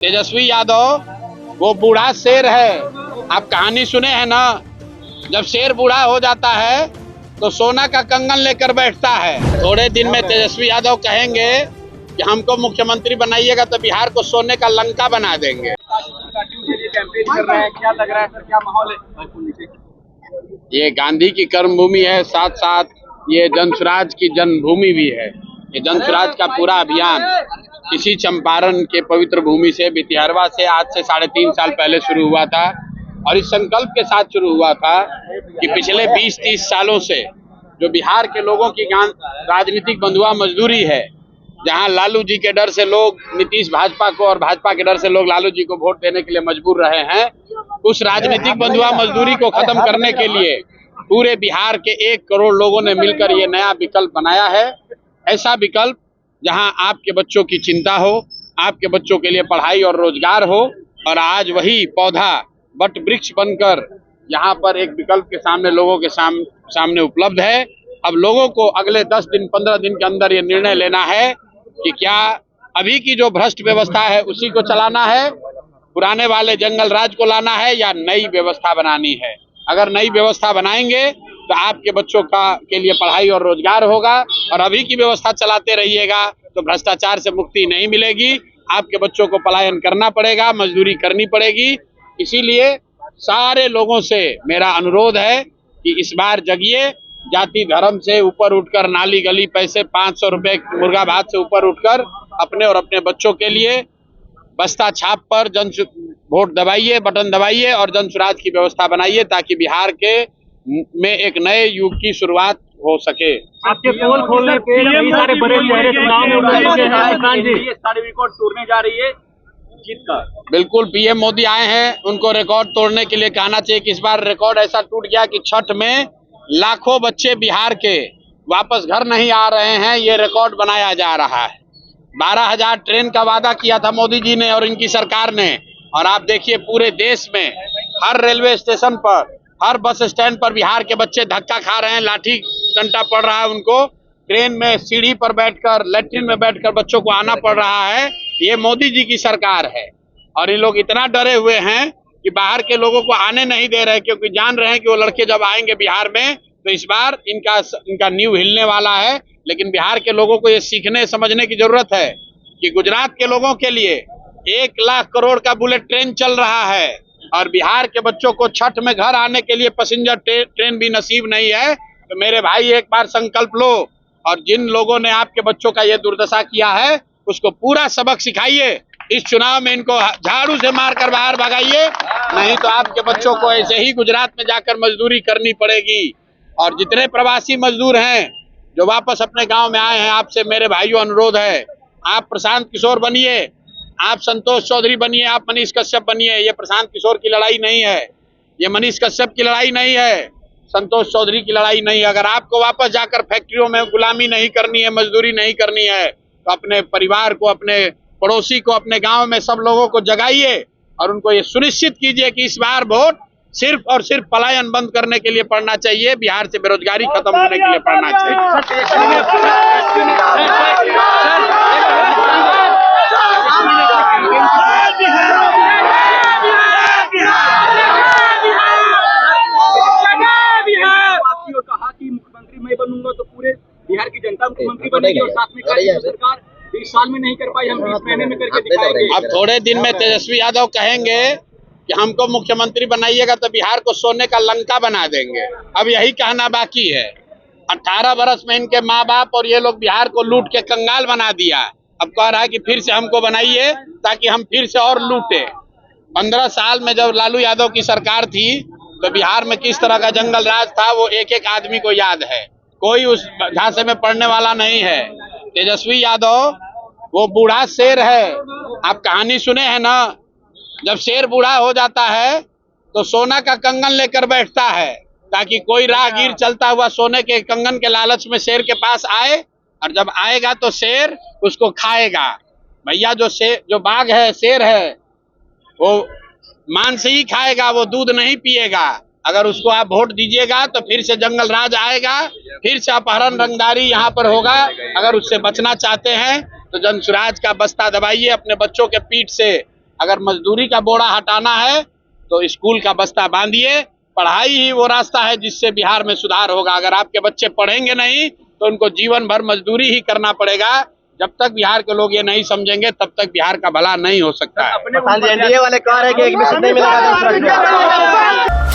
तेजस्वी यादव वो बूढ़ा शेर है। आप कहानी सुने हैं ना, जब शेर बूढ़ा हो जाता है तो सोना का कंगन लेकर बैठता है। थोड़े दिन में तेजस्वी यादव कहेंगे कि हमको मुख्यमंत्री बनाइएगा तो बिहार को सोने का लंका बना देंगे। कैंपेन कर रहे हैं, क्या लग रहा है सर, क्या माहौल है? ये गांधी की कर्मभूमि है, साथ साथ ये जनसुराज की जन्मभूमि भी है। ये जनसुराज का पूरा अभियान इसी चंपारण के पवित्र भूमि से, बितिहरवा से आज से 3.5 साल पहले शुरू हुआ था और इस संकल्प के साथ शुरू हुआ था कि पिछले 20-30 सालों से जो बिहार के लोगों की राजनीतिक बंधुआ मजदूरी है, जहां लालू जी के डर से लोग नीतीश भाजपा को और भाजपा के डर से लोग लालू जी को वोट देने के लिए मजबूर रहे हैं, उस राजनीतिक बंधुआ मजदूरी को खत्म करने के लिए पूरे बिहार के 1 करोड़ लोगों ने मिलकर ये नया विकल्प बनाया है। ऐसा विकल्प जहां आपके बच्चों की चिंता हो, आपके बच्चों के लिए पढ़ाई और रोजगार हो, और आज वही पौधा वट वृक्ष बनकर यहाँ पर एक विकल्प के सामने लोगों के सामने उपलब्ध है। अब लोगों को अगले 10 दिन 15 दिन के अंदर ये निर्णय लेना है कि क्या अभी की जो भ्रष्ट व्यवस्था है उसी को चलाना है, पुराने वाले जंगल राज को लाना है, या नई व्यवस्था बनानी है। अगर नई व्यवस्था बनाएंगे तो आपके बच्चों के लिए पढ़ाई और रोजगार होगा, और अभी की व्यवस्था चलाते रहिएगा तो भ्रष्टाचार से मुक्ति नहीं मिलेगी। आपके बच्चों को पलायन करना पड़ेगा, मजदूरी करनी पड़ेगी। इसीलिए सारे लोगों से मेरा अनुरोध है कि इस बार जगिए, जाति धर्म से ऊपर उठकर, नाली गली पैसे 500 रुपए मुर्गा भात से ऊपर उठकर अपने और अपने बच्चों के लिए बस्ता छाप पर वोट दबाइए, बटन दबाइए और जनसुराज की व्यवस्था बनाइए, ताकि बिहार के में एक नए युग की शुरुआत हो सके। आपके पोल खोलने पे कई सारे बड़े चेहरे चुनाव में उतर चुके हैं। किसान जी, ये सारे रिकॉर्ड तोड़ने जा रही है जीत का। बिल्कुल, पीएम मोदी आए हैं, उनको रिकॉर्ड तोड़ने के लिए कहना चाहिए कि इस बार रिकॉर्ड ऐसा टूट गया कि छठ में लाखों बच्चे बिहार के वापस घर नहीं आ रहे हैं। ये रिकॉर्ड बनाया जा रहा है। 12,000 ट्रेन का वादा किया था मोदी जी ने और इनकी सरकार ने, और आप देखिए पूरे देश में हर रेलवे स्टेशन पर, हर बस स्टैंड पर बिहार के बच्चे धक्का खा रहे हैं, लाठी डंडा पड़ रहा है उनको। ट्रेन में सीढ़ी पर बैठकर, लैट्रिन में बैठकर बच्चों को आना पड़ रहा है। ये मोदी जी की सरकार है और ये लोग इतना डरे हुए हैं कि बाहर के लोगों को आने नहीं दे रहे, क्योंकि जान रहे हैं कि वो लड़के जब आएंगे बिहार में तो इस बार इनका नींव हिलने वाला है। लेकिन बिहार के लोगों को ये सीखने समझने की जरूरत है कि गुजरात के लोगों के लिए 1 लाख करोड़ का बुलेट ट्रेन चल रहा है और बिहार के बच्चों को छठ में घर आने के लिए पैसेंजर ट्रेन भी नसीब नहीं है। तो मेरे भाई, एक बार संकल्प लो और जिन लोगों ने आपके बच्चों का ये दुर्दशा किया है उसको पूरा सबक सिखाइए। इस चुनाव में इनको झाड़ू से मारकर बाहर भगाइए, नहीं तो आपके बच्चों को ऐसे ही गुजरात में जाकर मजदूरी करनी पड़ेगी। और जितने प्रवासी मजदूर हैं जो वापस अपने गांव में आए हैं, आपसे मेरे भाइयों अनुरोध है, आप प्रशांत किशोर बनिए, आप संतोष चौधरी बनिए, आप मनीष कश्यप बनिए। ये प्रशांत किशोर की लड़ाई नहीं है, ये मनीष कश्यप की लड़ाई नहीं है, संतोष चौधरी की लड़ाई नहीं है। अगर आपको वापस जाकर फैक्ट्रियों में गुलामी नहीं करनी है, मजदूरी नहीं करनी है, तो अपने परिवार को, अपने पड़ोसी को, अपने गांव में सब लोगों को जगाइए और उनको ये सुनिश्चित कीजिए कि इस बार वोट सिर्फ और सिर्फ पलायन बंद करने के लिए पड़ना चाहिए, बिहार से बेरोजगारी खत्म होने के लिए पड़ना चाहिए। कहा कि मुख्यमंत्री मैं बनूंगा तो पूरे बिहार की जनता मुख्यमंत्री बनेगी, और साथ में सरकार 20 साल में नहीं कर पाई, हम 20 महीने में करके दिखाएंगे। अब थोड़े दिन में तेजस्वी यादव कहेंगे कि हमको मुख्यमंत्री बनाइएगा तो बिहार को सोने का लंका बना देंगे। अब यही कहना बाकी है। 18 बरस में इनके माँ बाप और ये लोग बिहार को लूट के कंगाल बना दिया। अब कह रहा है कि फिर से हमको बनाइए ताकि हम फिर से और लूटे। 15 साल में जब लालू यादव की सरकार थी तो बिहार में किस तरह का जंगल राज था वो एक एक आदमी को याद है। कोई उस झांसे में पड़ने वाला नहीं है। तेजस्वी यादव वो बूढ़ा शेर है। आप कहानी सुने हैं ना, जब शेर बूढ़ा हो जाता है तो सोना का कंगन लेकर बैठता है, ताकि कोई राहगीर चलता हुआ सोने के कंगन के लालच में शेर के पास आए, और जब आएगा तो शेर उसको खाएगा। भैया, जो बाघ है, शेर है, वो मांस ही खाएगा, वो दूध नहीं पिएगा। अगर उसको आप वोट दीजिएगा तो फिर से जंगल राज आएगा, फिर से अपहरण रंगदारी यहाँ पर होगा। अगर उससे बचना चाहते हैं तो जनसुराज का बस्ता दबाइए, अपने बच्चों के पीठ से अगर मजदूरी का बोरा हटाना है तो स्कूल का बस्ता बांधिए। पढ़ाई ही वो रास्ता है जिससे बिहार में सुधार होगा। अगर आपके बच्चे पढ़ेंगे नहीं तो उनको जीवन भर मजदूरी ही करना पड़ेगा। जब तक बिहार के लोग ये नहीं समझेंगे तब तक बिहार का भला नहीं हो सकता है। अपने एनडीए वाले कह रहे हैं कि एक भी सीट नहीं मिलेगा।